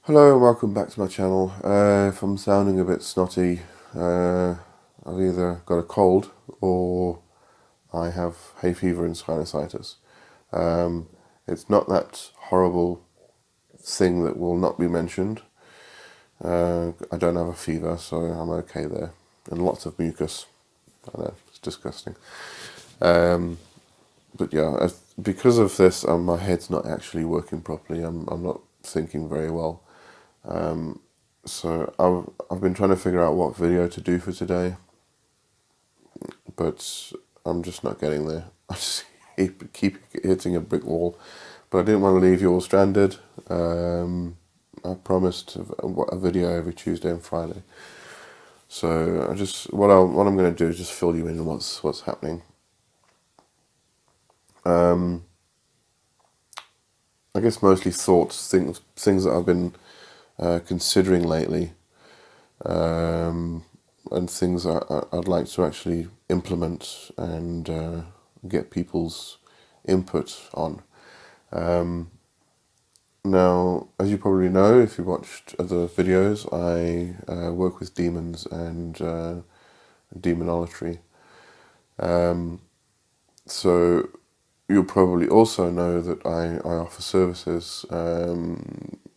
Hello and welcome back to my channel. If I'm sounding a bit snotty, I've either got a cold or I have hay fever and sinusitis. It's not that horrible thing that will not be mentioned. I don't have a fever, so I'm okay there. And lots of mucus. I know, it's disgusting. But yeah, because of this, my head's not actually working properly. I'm not thinking very well. So I've been trying to figure out what video to do for today, but I'm just not getting there. I just keep hitting a brick wall. But I didn't want to leave you all stranded. I promised a video every Tuesday and Friday. So what I'm going to do is just fill you in on what's happening. I guess mostly thoughts, things that I've been considering lately, and things I'd like to actually implement and get people's input on. Now, as you probably know, if you watched other videos, I work with demons and demonolatry. So you'll probably also know that I offer services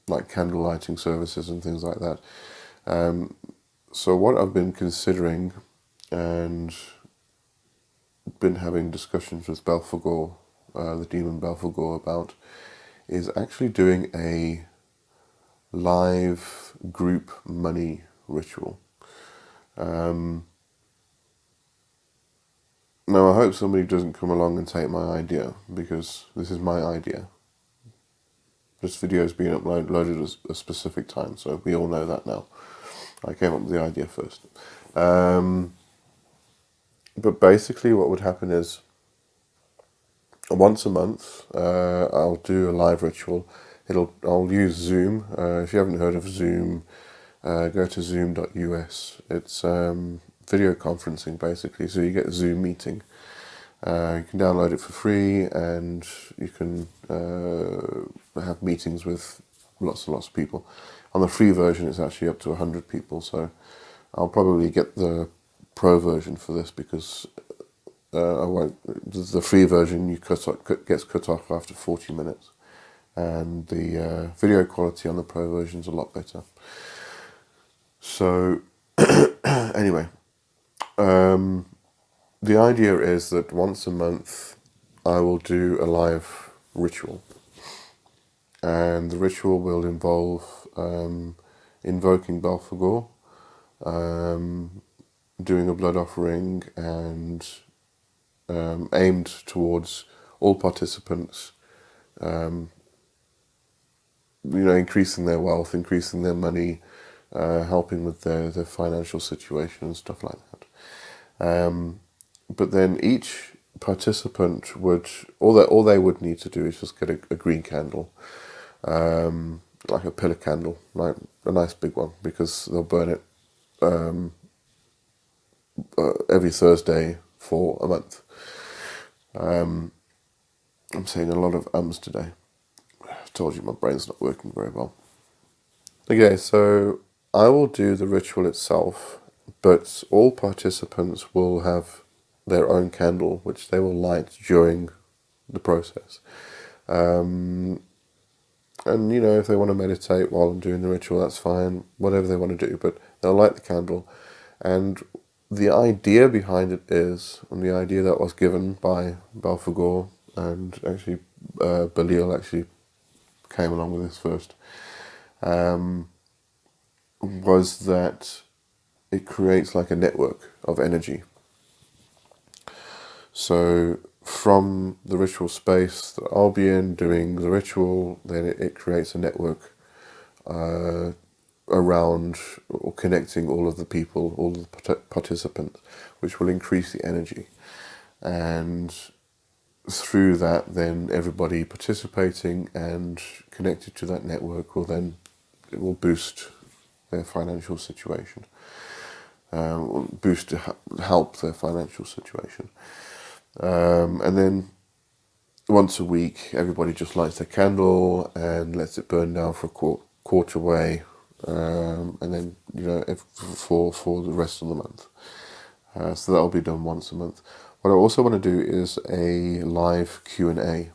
like candle lighting services and things like that. So what I've been considering and been having discussions with Belphegore, the demon Belphegore, about is actually doing a live group money ritual. Now I hope somebody doesn't come along and take my idea, because this is my idea. This video is being uploaded at a specific time, so we all know that now. I came up with the idea first. But basically what would happen is once a month I'll do a live ritual. I'll use Zoom. If you haven't heard of Zoom, go to zoom.us. It's video conferencing basically, so you get a Zoom meeting. You can download it for free and you can have meetings with lots and lots of people. On the free version it's actually up to 100 people, so I'll probably get the pro version for this because I won't. The free version gets cut off after 40 minutes, and the video quality on the pro version is a lot better. So anyway, the idea is that once a month I will do a live ritual, and the ritual will involve invoking Belphegore, doing a blood offering, and aimed towards all participants, increasing their wealth, increasing their money, helping with their financial situation and stuff like that. But then each participant would, all they would need to do is just get a green candle, like a pillar candle, like a nice big one, because they'll burn it every Thursday for a month. I'm saying a lot of ums today. I told you my brain's not working very well. Okay, so I will do the ritual itself, but all participants will have their own candle, which they will light during the process. And if they want to meditate while I'm doing the ritual, that's fine, whatever they want to do, but they'll light the candle. And the idea behind it is, and the idea that was given by Belphegore, and actually Belial actually came along with this first, was that it creates like a network of energy. So from the ritual space that I'll be in doing the ritual, then it creates a network around or connecting all of the people, all of the participants, which will increase the energy. And through that, then everybody participating and connected to that network it will boost their financial situation, help their financial situation. And then once a week, everybody just lights their candle and lets it burn down for quarter way, and then for the rest of the month. So that'll be done once a month. What I also want to do is a live Q&A,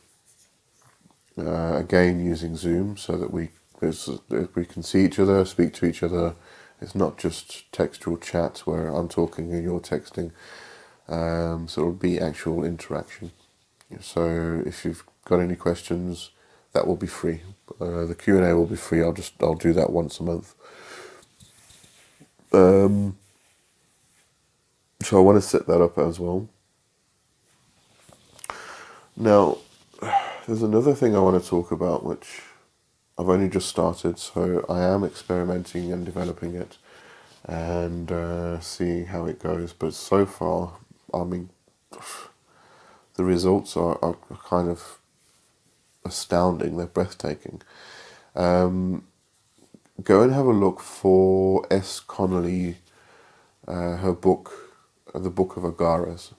again using Zoom, so that we can see each other, speak to each other. It's not just textual chat where I'm talking and you're texting. So it'll be actual interaction. So if you've got any questions, that will be free. The Q&A will be free. I'll do that once a month. So I want to set that up as well. Now, there's another thing I want to talk about, which I've only just started, so I am experimenting and developing it and seeing how it goes. But so far, I mean, the results are kind of astounding. They're breathtaking. Go and have a look for S. Connolly, her book, The Book of Agares.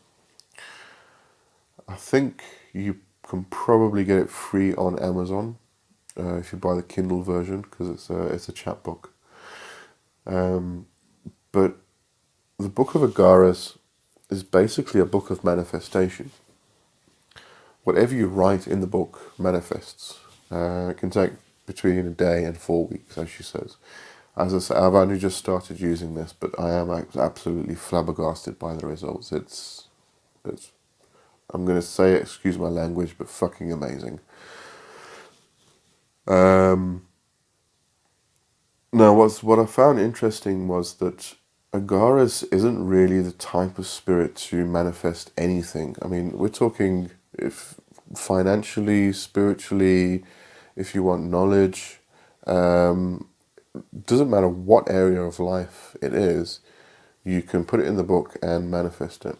I think you can probably get it free on Amazon if you buy the Kindle version, because it's a chat book. But the Book of Agares is basically a book of manifestation. Whatever you write in the book manifests. It can take between a day and 4 weeks, as she says. As I say, I've only just started using this, but I am absolutely flabbergasted by the results. It's I'm going to say, excuse my language, but fucking amazing. Now, what I found interesting was that Agares isn't really the type of spirit to manifest anything. I mean, we're talking if financially, spiritually, if you want knowledge, doesn't matter what area of life it is, you can put it in the book and manifest it.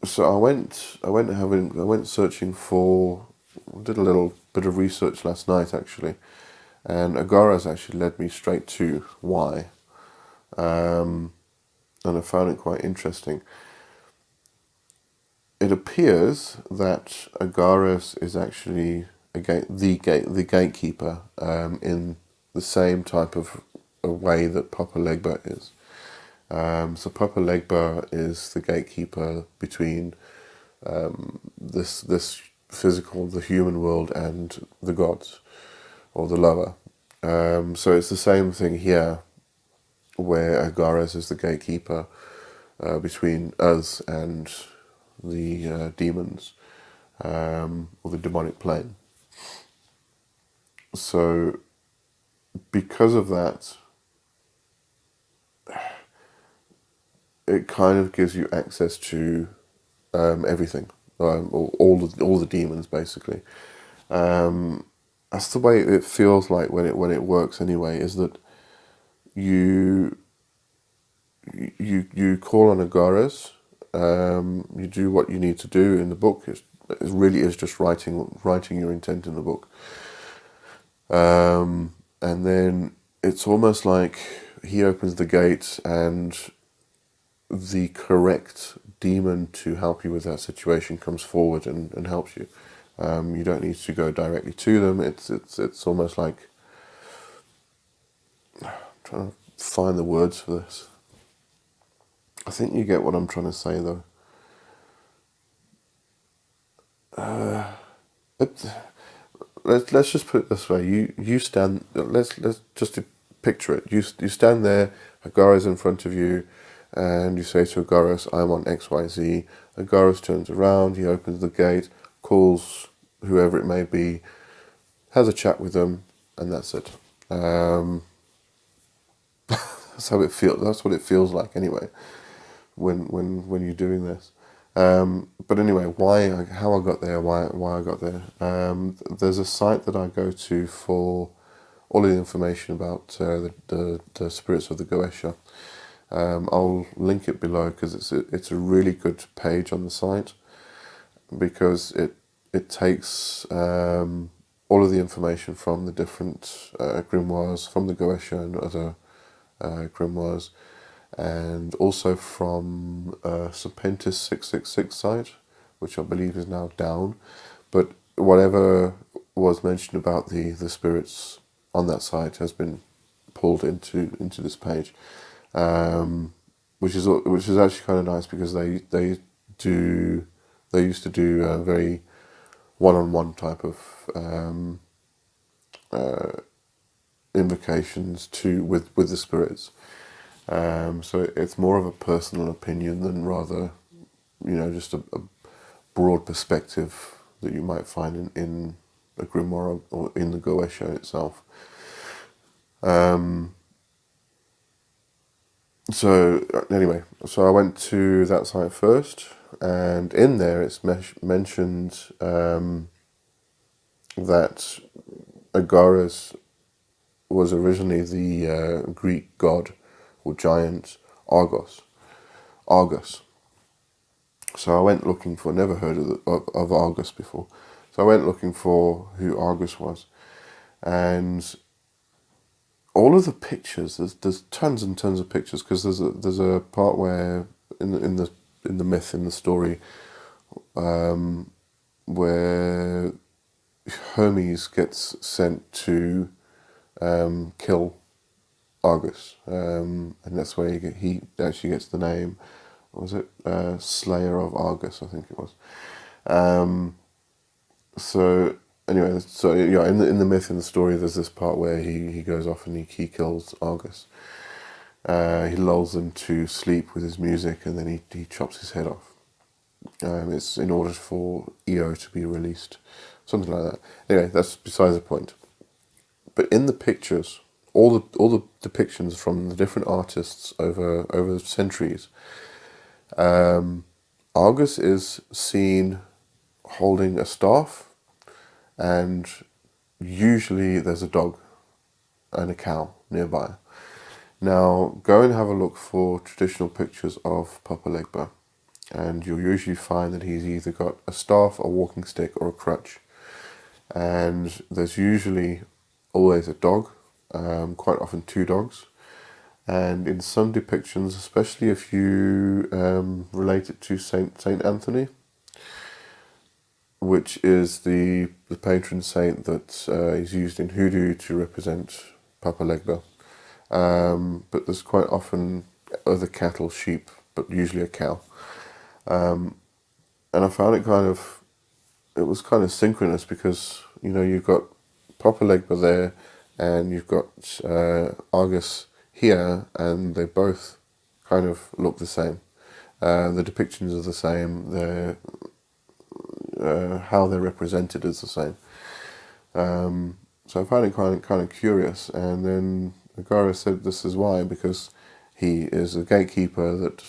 So I went searching for, did a little bit of research last night actually, and Agares actually led me straight to why, and I found it quite interesting. It appears that Agares is actually the gatekeeper in the same type of a way that Papa Legba is. So Papa Legba is the gatekeeper between this physical, the human world, and the gods, or the lower. So it's the same thing here, where Agares is the gatekeeper between us and the demons, or the demonic plane. So because of that, it kind of gives you access to everything, all the demons basically. That's the way it feels like when it works anyway. Is that you call on Agares, you do what you need to do in the book. It really is just writing your intent in the book, and then it's almost like he opens the gate and the correct demon to help you with that situation comes forward and helps you. You don't need to go directly to them. It's almost like, I'm trying to find the words for this. I think you get what I'm trying to say though. Let's just put it this way. You stand. Let's just picture it. You stand there. Agares in front of you, and you say to Agares, "I'm on XYZ." Agares turns around. He opens the gate, calls whoever it may be, has a chat with them, and that's it. That's how it feels. That's what it feels like anyway, when you're doing this. But anyway, how I got there, why I got there. There's a site that I go to for all of the information about the spirits of the Goetia. I'll link it below because it's a really good page on the site, because it takes all of the information from the different grimoires, from the Goetia and other grimoires, and also from Serpentis 666 site, which I believe is now down, but whatever was mentioned about the spirits on that site has been pulled into this page, which is actually kind of nice because they used to do a very one-on-one type of invocations with the spirits. So it's more of a personal opinion than rather, just a broad perspective that you might find in a grimoire or in the Goetia itself. So anyway, so I went to that site first, and in there it's mentioned that Agares was originally the Greek god or giant Argos. Argus. So I went looking for, never heard of Argus before. So I went looking for who Argus was, and all of the pictures. There's tons and tons of pictures because there's a part where in the myth, in the story, where Hermes gets sent to kill Argus, and that's where he actually gets the name. What was it? Slayer of Argus, I think it was. So anyway, so yeah, in the myth, in the story, there's this part where he goes off and he kills Argus. He lulls them to sleep with his music, and then he chops his head off. It's in order for Io to be released, something like that. Anyway, that's besides the point. But in the pictures, all the depictions from the different artists over centuries, Argus is seen holding a staff, and usually there's a dog and a cow nearby. Now, go and have a look for traditional pictures of Papa Legba, and you'll usually find that he's either got a staff, a walking stick, or a crutch. And there's usually always a dog, quite often two dogs. And in some depictions, especially if you relate it to Saint Anthony, which is the patron saint that is used in hoodoo to represent Papa Legba. But there's quite often other cattle, sheep, but usually a cow. And I found it was kind of synchronous because, you've got Papa Legba there and you've got Argus here, and they both kind of look the same. The depictions are the same. How they're represented is the same. So I found it kind of curious. And then Agares said this is why, because he is a gatekeeper that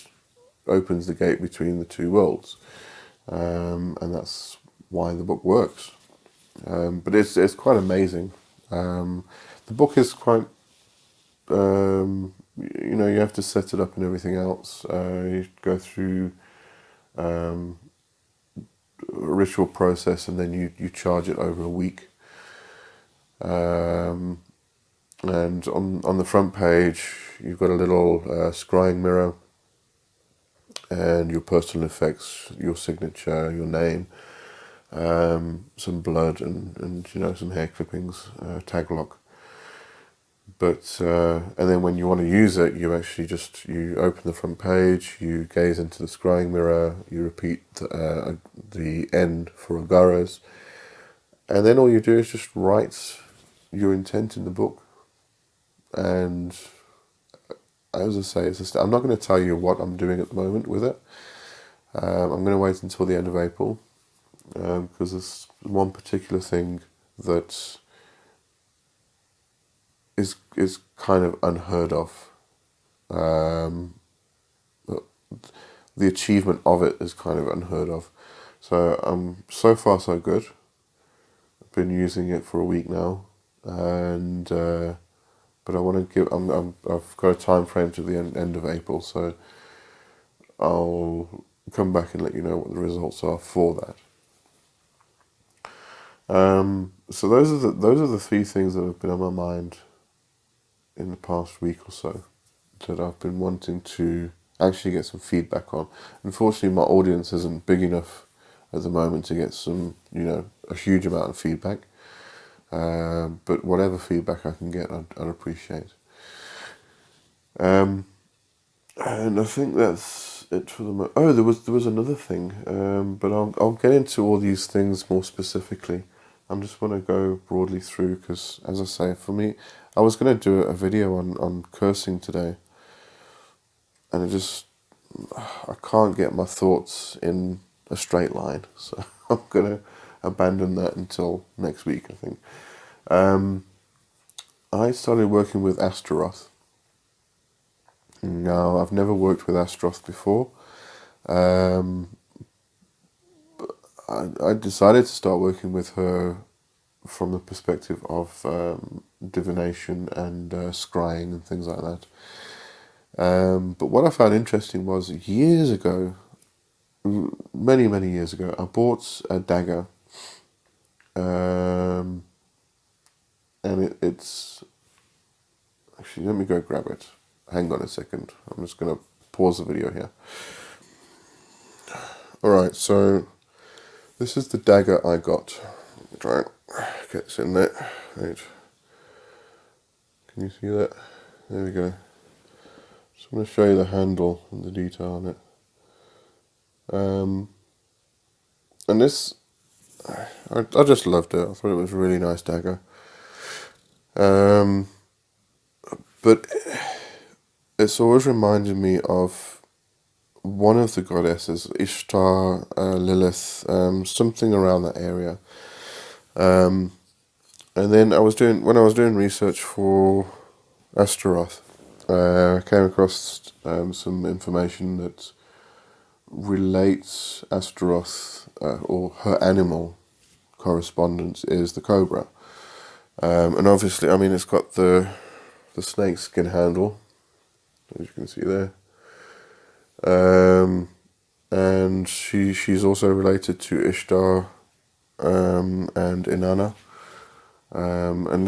opens the gate between the two worlds, and that's why the book works. But it's quite amazing. The book is quite, you have to set it up and everything else. You go through a ritual process, and then you charge it over a week. And on the front page, you've got a little scrying mirror, and your personal effects, your signature, your name, some blood, and some hair clippings, tag lock. But and then when you want to use it, you actually you open the front page, you gaze into the scrying mirror, you repeat the end for Agares, and then all you do is just write your intent in the book. And as I say, I'm not going to tell you what I'm doing at the moment with it. I'm going to wait until the end of April, because there's one particular thing that is kind of unheard of. The achievement of it is kind of unheard of. So so far so good. I've been using it for a week now, and but I want to give. I've got a time frame to the end of April, so I'll come back and let you know what the results are for that. So those are the three things that have been on my mind in the past week or so that I've been wanting to actually get some feedback on. Unfortunately, my audience isn't big enough at the moment to get some a huge amount of feedback, but whatever feedback I can get, I'd appreciate. And I think that's it for the moment. Oh, there was another thing, but I'll get into all these things more specifically. I'm just want to go broadly through because, as I say, for me, I was going to do a video on cursing today, and I can't get my thoughts in a straight line, so I'm going to abandon that until next week, I think. I started working with Ashtaroth. Now, I've never worked with Ashtaroth before. I decided to start working with her from the perspective of divination and scrying and things like that. But what I found interesting was years ago, many, many years ago, I bought a dagger. And it's... Actually, let me go grab it. Hang on a second. I'm just going to pause the video here. Alright, so this is the dagger I got. Right, get this in there. Right. Can you see that? There we go. Just want to show you the handle and the detail on it. And this, I just loved it. I thought it was a really nice dagger. But it's always reminded me of one of the goddesses, Ishtar, Lilith, something around that area. And then when I was doing research for Ashtaroth, I came across some information that relates Ashtaroth, or her animal correspondence is the cobra. And obviously, I mean, it's got the snake skin handle, as you can see there. And she's also related to Ishtar and Inanna. And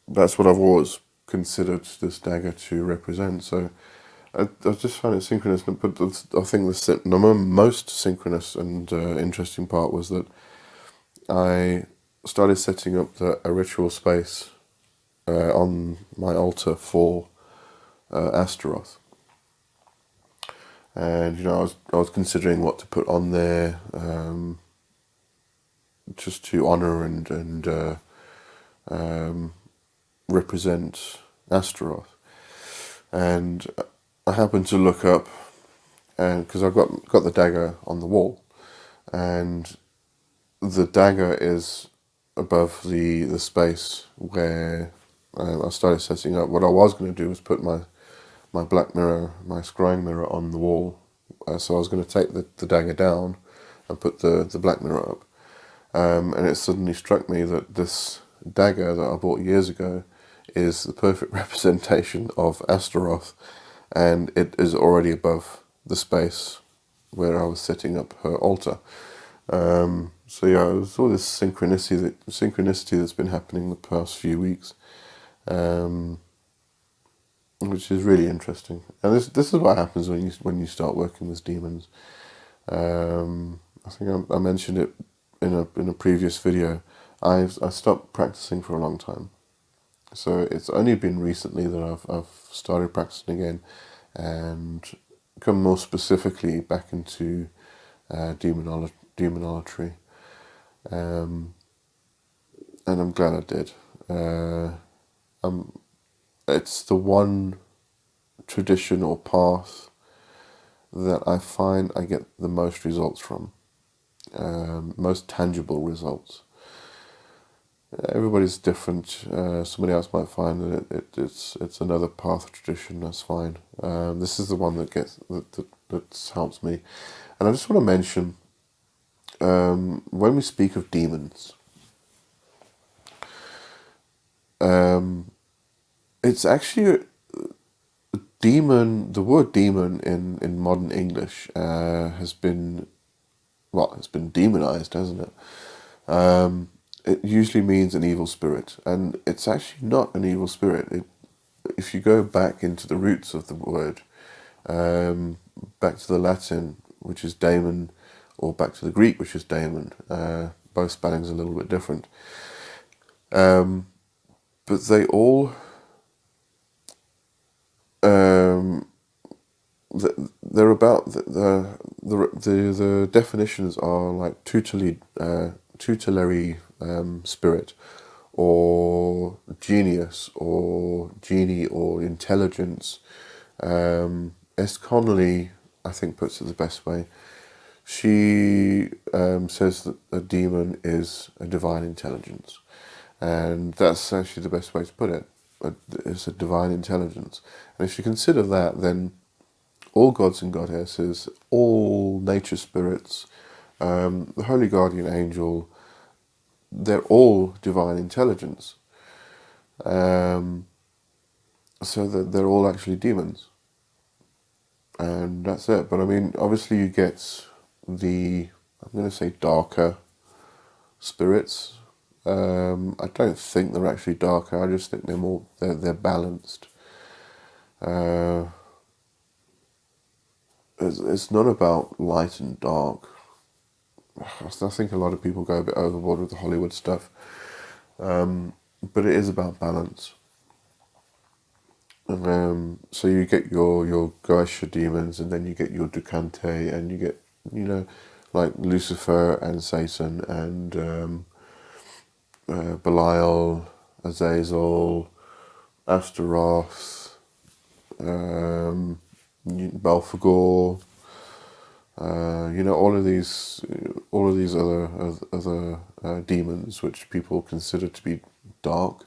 that's what I've always considered this dagger to represent. So I just found it synchronous, but I think the most synchronous and interesting part was that I started setting up a ritual space on my altar for Ashtaroth. And I was considering what to put on there, just to honor and represent Ashtaroth. And I happened to look up, and because I've got the dagger on the wall, and the dagger is above the space where I started setting up. What I was going to do was put my black mirror, my scrying mirror, on the wall. So I was going to take the dagger down and put the black mirror up. And it suddenly struck me that this dagger that I bought years ago is the perfect representation of Ashtaroth, and it is already above the space where I was setting up her altar. So yeah, it was all this synchronicity that's been happening the past few weeks, which is really interesting. And this is what happens when you start working with demons. I think I mentioned it in a previous video. I stopped practicing for a long time, so it's only been recently that I've started practicing again and come more specifically back into demonolatry, and I'm glad I did. It's the one tradition or path that I find I get the most results from, most tangible results. Everybody's different. Somebody else might find that it's another path or tradition. That's fine. This is the one that helps me, and I just want to mention when we speak of demons, it's actually demon. The word demon in modern English has been demonized, hasn't it? It usually means an evil spirit, and it's actually not an evil spirit. If you go back into the roots of the word, back to the Latin, which is daemon, or back to the Greek, which is daemon, both spellings are a little bit different. But they all, they're about the definitions are like tutelary spirit, or genius, or genie, or intelligence. S. Connolly, I think, puts it the best way. She says that a demon is a divine intelligence, and that's actually the best way to put it. It's a divine intelligence, and if you consider that, then all gods and goddesses, all nature spirits, the holy guardian angel, they're all divine intelligence. So that they're all actually demons. And that's it. But I mean, obviously you get the, I'm going to say, darker spirits. I don't think they're actually darker. I just think they're balanced. It's not about light and dark. I think a lot of people go a bit overboard with the Hollywood stuff. But it is about balance. So you get your Geisha demons, and then you get your Ducante, and you get, like Lucifer and Satan and Belial, Azazel, Ashtaroth, Belphegore. All of these other demons, which people consider to be dark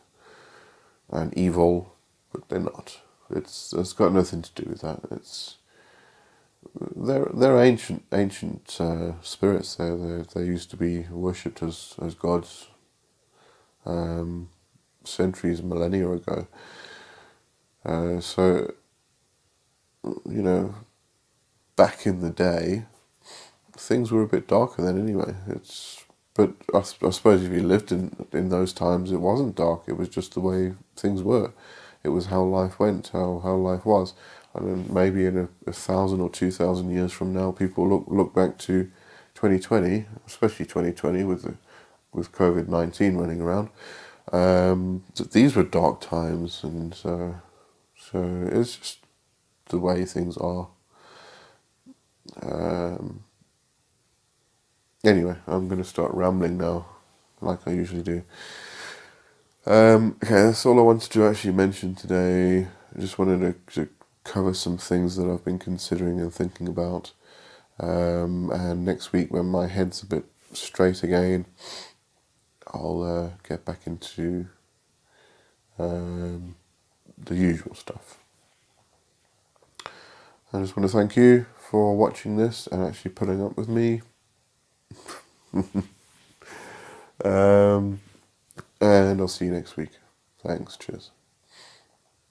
and evil, but they're not. It's got nothing to do with that. They're ancient spirits. They used to be worshipped as gods centuries, millennia ago. So back in the day, things were a bit darker then anyway. But I suppose if you lived in those times, it wasn't dark. It was just the way things were. It was how life went, how life was. And then maybe in a 1,000 or 2,000 years from now, people look back to 2020, especially 2020 with COVID-19 running around. That these were dark times, and so it's just the way things are. Anyway, I'm going to start rambling now, like I usually do. Okay, that's all I wanted to actually mention today. I just wanted to cover some things that I've been considering and thinking about. And next week, when my head's a bit straight again, I'll get back into the usual stuff. I just want to thank you for watching this and actually putting up with me. And I'll see you next week. Thanks, cheers.